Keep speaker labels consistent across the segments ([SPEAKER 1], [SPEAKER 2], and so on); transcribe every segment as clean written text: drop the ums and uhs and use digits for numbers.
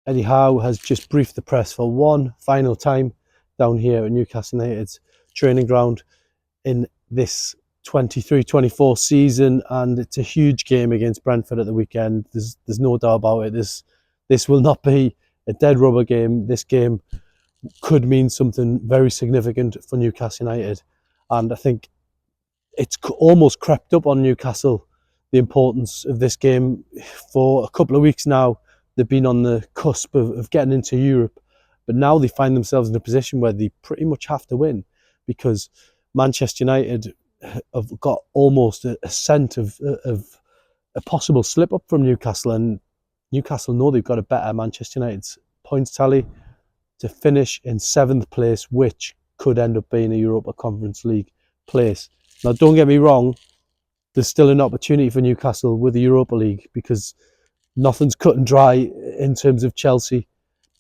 [SPEAKER 1] Eddie Howe has just briefed the press for one final time down here at Newcastle United's training ground in this 23-24 season, and it's a huge game against Brentford at the weekend. There's no doubt about it. This will not be a dead rubber game. This game could mean something very significant for Newcastle United, and I think it's almost crept up on Newcastle, the importance of this game. For a couple of weeks now, they've been on the cusp of getting into Europe, but now they find themselves in a position where they pretty much have to win, because Manchester United have got almost a scent of a possible slip up from Newcastle, and Newcastle know they've got a better Manchester United's points tally to finish in 7th place, which could end up being a Europa Conference League place. Now, don't get me wrong, there's still an opportunity for Newcastle with the Europa League, because nothing's cut and dry in terms of Chelsea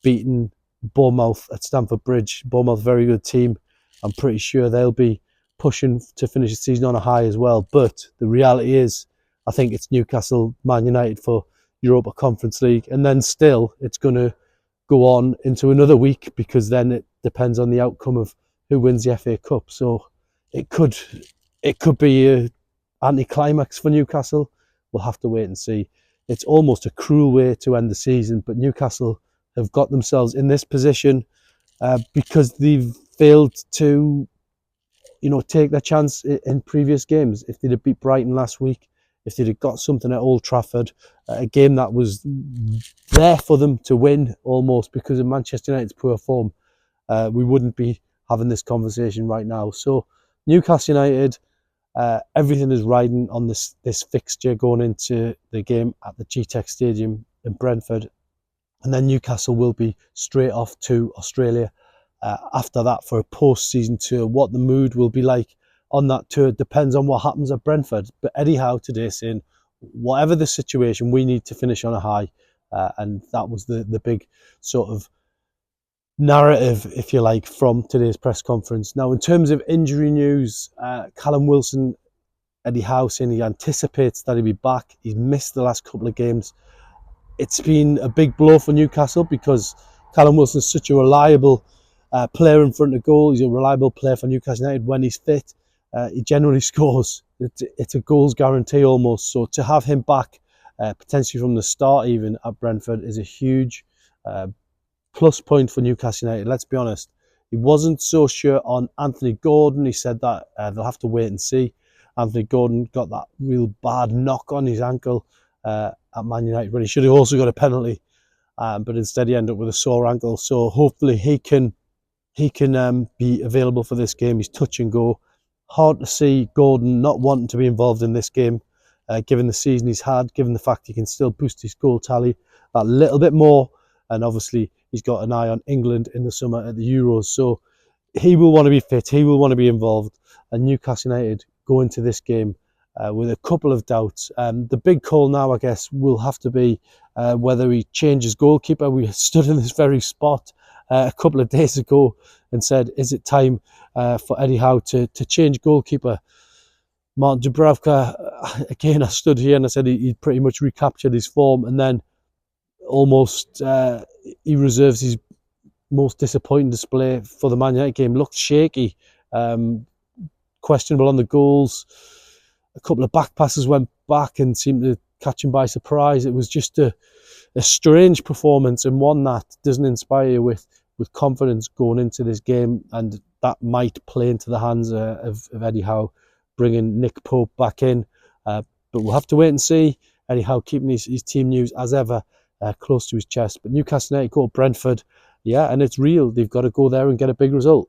[SPEAKER 1] beating Bournemouth at Stamford Bridge. Bournemouth, very good team. I'm pretty sure they'll be pushing to finish the season on a high as well. But the reality is, I think it's Newcastle, Man United for Europa Conference League. And then still, it's going to go on into another week, because then it depends on the outcome of who wins the FA Cup. So it could be an anticlimax for Newcastle. We'll have to wait and see. It's almost a cruel way to end the season, but Newcastle have got themselves in this position because they've failed to, take their chance in previous games. If they'd have beat Brighton last week, if they'd have got something at Old Trafford, a game that was there for them to win almost because of Manchester United's poor form, we wouldn't be having this conversation right now. So Newcastle United, everything is riding on this fixture going into the game at the GTEC Stadium in Brentford. And then Newcastle will be straight off to Australia after that for a post-season tour. What the mood will be like on that tour depends on what happens at Brentford. But Eddie Howe today saying, whatever the situation, we need to finish on a high. And that was the big sort of narrative, if you like, from today's press conference. Now, in terms of injury news, Callum Wilson, Eddie Howe saying he anticipates that he'll be back. He's missed the last couple of games. It's been a big blow for Newcastle because Callum Wilson is such a reliable player in front of goal. He's a reliable player for Newcastle United. When he's fit, he generally scores. It's a goals guarantee almost. So to have him back, potentially from the start even at Brentford, is a huge plus point for Newcastle United. Let's be honest. He wasn't so sure on Anthony Gordon. He said that they'll have to wait and see. Anthony Gordon got that real bad knock on his ankle at Man United when he should have also got a penalty, but instead he ended up with a sore ankle. So hopefully he can be available for this game. He's touch and go. Hard to see Gordon not wanting to be involved in this game, given the season he's had, given the fact he can still boost his goal tally a little bit more, and obviously he's got an eye on England in the summer at the Euros. So he will want to be fit, he will want to be involved, and Newcastle United go into this game with a couple of doubts. The big call now, I guess, will have to be whether he changes goalkeeper. We stood in this very spot a couple of days ago and said, is it time for Eddie Howe to change goalkeeper? Martin Dubravka, again, I stood here and I said he'd pretty much recaptured his form, and then almost he reserves his most disappointing display for the Man United game. Looked shaky, questionable on the goals. A couple of back passes went back and seemed to catch him by surprise. It was just a strange performance, and one that doesn't inspire you with confidence going into this game, and that might play into the hands of Eddie Howe bringing Nick Pope back in. But we'll have to wait and see. Eddie Howe keeping his team news as ever close to his chest. But Newcastle United go to Brentford, yeah, and it's real. They've got to go there and get a big result.